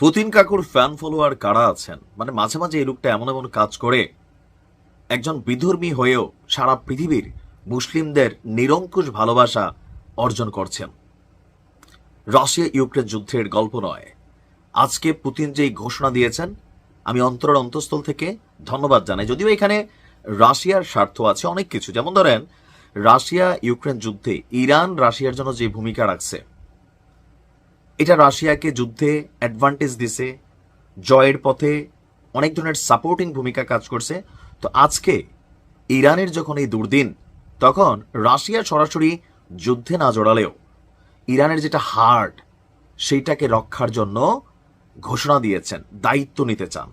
Putin কাকুর fan follower কারা আছেন? মানে মাঝে মাঝে এই লোকটা এমন এমন কাজ করে, একজন বিধর্মী হয়েও সারা পৃথিবীর মুসলিমদের নিরঙ্কুশ ভালোবাসা অর্জন করছেন। রাশিয়া ইউক্রেন যুদ্ধের গল্প নয়, আজকে পুতিন যেই ঘোষণা দিয়েছেন আমি অন্তরের অন্তঃস্থল থেকে ধন্যবাদ জানাই। যদিও এখানে রাশিয়ার স্বার্থ আছে অনেক কিছু, যেমন ধরেন রাশিয়া ইউক্রেন যুদ্ধে ইরান রাশিয়ার জন্য যে ভূমিকা রাখছে, এটা রাশিয়াকে যুদ্ধে অ্যাডভান্টেজ দিছে, জয়ের পথে অনেক ধরনের সাপোর্টিং ভূমিকা কাজ করছে। তো আজকে ইরানের যখন এই দুর্দিন, তখন রাশিয়া সরাসরি যুদ্ধে না জড়ালেও ইরানের যেটা হার্ট, সেইটাকে রক্ষার জন্য ঘোষণা দিয়েছেন, দায়িত্ব নিতে চান।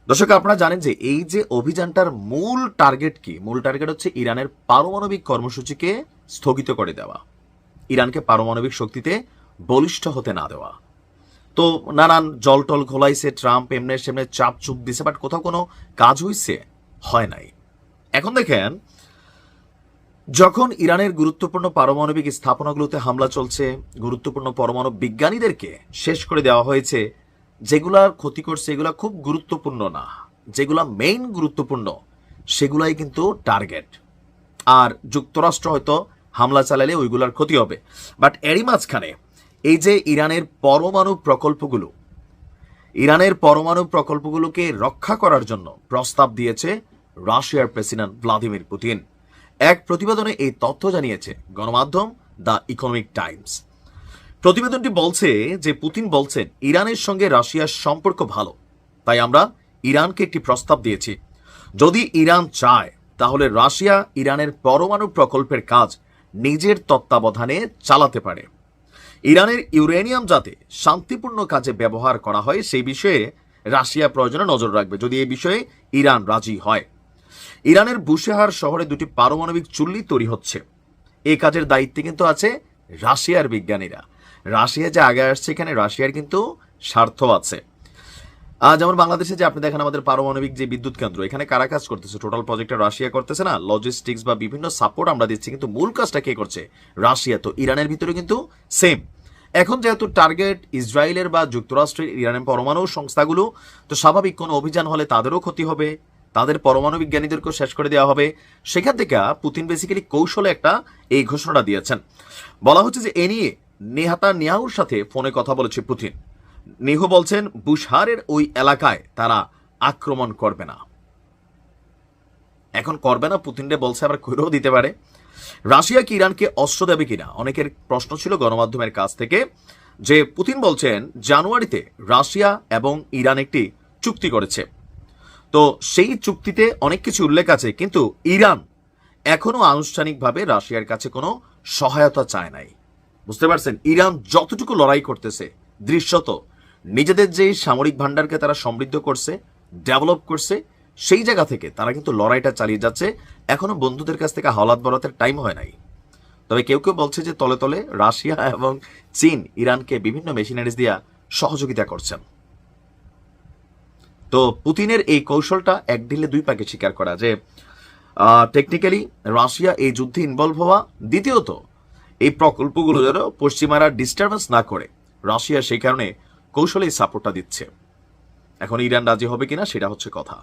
দর্শক, আপনারা জানেন যে এই যে অভিযানটার মূল টার্গেট কি? মূল টার্গেট হচ্ছে ইরানের পারমাণবিক কর্মসূচিকে স্থগিত করে দেওয়া, ইরানকে পারমাণবিক শক্তিতে বলিষ্ঠ হতে না দেওয়া। তো নানান জলটল ঘোলাইছে ট্রাম্প, এমনে সেমনে চাপ চুপ দিছে, বাট কোথাও কোনো কাজ হইছে? হয় নাই। এখন দেখেন, যখন ইরানের গুরুত্বপূর্ণ পারমাণবিক স্থাপনাগুলোতে হামলা চলছে, গুরুত্বপূর্ণ পরমাণু বিজ্ঞানীদেরকে শেষ করে দেওয়া হয়েছে, যেগুলার ক্ষতি করছে এগুলা খুব গুরুত্বপূর্ণ না, যেগুলা মেইন গুরুত্বপূর্ণ সেগুলাই কিন্তু টার্গেট। আর যুক্তরাষ্ট্র হয়তো হামলা চালালে ওইগুলার ক্ষতি হবে। বাট এরই মাঝখানে এই যে ইরানের পরমাণু প্রকল্পগুলোকে রক্ষা করার জন্য প্রস্তাব দিয়েছে রাশিয়ার প্রেসিডেন্ট ভ্লাদিমির পুতিন। এক প্রতিবেদনে এই তথ্য জানিয়েছে গণমাধ্যম দ্য ইকোনমিক টাইমস। প্রতিবেদনটি বলছে যে পুতিন বলছেন, ইরানের সঙ্গে রাশিয়ার সম্পর্ক ভালো, তাই আমরা ইরানকে একটি প্রস্তাব দিয়েছি। যদি ইরান চায় তাহলে রাশিয়া ইরানের পরমাণু প্রকল্পের কাজ নিজের তত্ত্বাবধানে চালাতে পারে। ইরানের ইউরেনিয়াম যাতে শান্তিপূর্ণ কাজে ব্যবহার করা হয় সেই বিষয়ে রাশিয়া প্রয়োজনে নজর রাখবে, যদি এই বিষয়ে ইরান রাজি হয়। ইরানের বুশেহার শহরে দুটি পারমাণবিক চুল্লি তৈরি হচ্ছে, এই কাজের দায়িত্বে কিন্তু আছে রাশিয়ার বিজ্ঞানীরা। রাশিয়া যে আগে আসছে, এখানে রাশিয়ার কিন্তু স্বার্থ আছে। যেমন বাংলাদেশে যে আপনি দেখেন আমাদের পারমাণবিক যে বিদ্যুৎ কেন্দ্র, এখানে কারা কাজ করতেছে? টোটাল প্রজেক্টটা রাশিয়া করতেছে না? লজিস্টিক্স বা বিভিন্ন সাপোর্ট আমরা দিচ্ছি, কিন্তু মূল কাজটা কে করছে? রাশিয়া। তো ইরানের ভিতরে কিন্তু সেম। এখন যেহেতু টার্গেট ইসরায়েলের বা যুক্তরাষ্ট্রের ইরানের পরমাণু সংস্থাগুলো, তো স্বাভাবিক কোনো অভিযান হলে তাদেরও ক্ষতি হবে, তাদের পরমাণু বিজ্ঞানীদেরকেও শেষ করে দেওয়া হবে। সেখান থেকে পুতিন বেসিক্যালি কৌশলে একটা এই ঘোষণাটা দিয়েছেন। বলা হচ্ছে যে এ নিয়ে নেতানিয়াহুর সাথে ফোনে কথা বলেছে পুতিন। নেহু বলছেন বুশহারের ওই এলাকায় তারা আক্রমণ করবে না। এখন করবে না, পুতিনরে বলছে, আবার কইরেও দিতে পারে। রাশিয়া কি ইরানকে অস্ত্র দেবে কিনা অনেকের প্রশ্ন ছিল গণমাধ্যমের কাছ থেকে, যে পুতিন বলছেন জানুয়ারিতে রাশিয়া এবং ইরান একটি চুক্তি করেছে। তো সেই চুক্তিতে অনেক কিছু উল্লেখ আছে, কিন্তু ইরান এখনো আনুষ্ঠানিকভাবে রাশিয়ার কাছে কোনো সহায়তা চায় নাই। বুঝতে পারছেন? ইরান যতটুকু লড়াই করতেছে, দৃশ্যত নিজেদের যে সামরিক ভান্ডারকে তারা সমৃদ্ধ করছে, ডেভেলপ করছে, সেই জায়গা থেকে তারা কিন্তু লড়াইটা চালিয়ে যাচ্ছে। এখনো বন্ধুদের কাছ থেকে হাওলাত বরাতের টাইম হয় নাই। তবে কেউ কেউ বলছে যে তলে তলে রাশিয়া এবং চীন ইরানকে বিভিন্ন মেশিনারিজ দিয়া সহযোগিতা করছেন। তো পুতিনের এই কৌশলটা এক ঢিলে দুই পাকে স্বীকার করা, যে টেকনিক্যালি রাশিয়া এই যুদ্ধে ইনভলভ হওয়া, দ্বিতীয়ত এই প্রকল্পগুলো যেন পশ্চিমারা ডিস্টারবেন্স না করে, রাশিয়া সেই কারণে কৌশলে এই সাপোর্টটা দিচ্ছে। এখন ইরান রাজি হবে কিনা সেটা হচ্ছে কথা।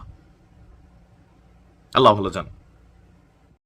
আল্লাহ ভালো জানে।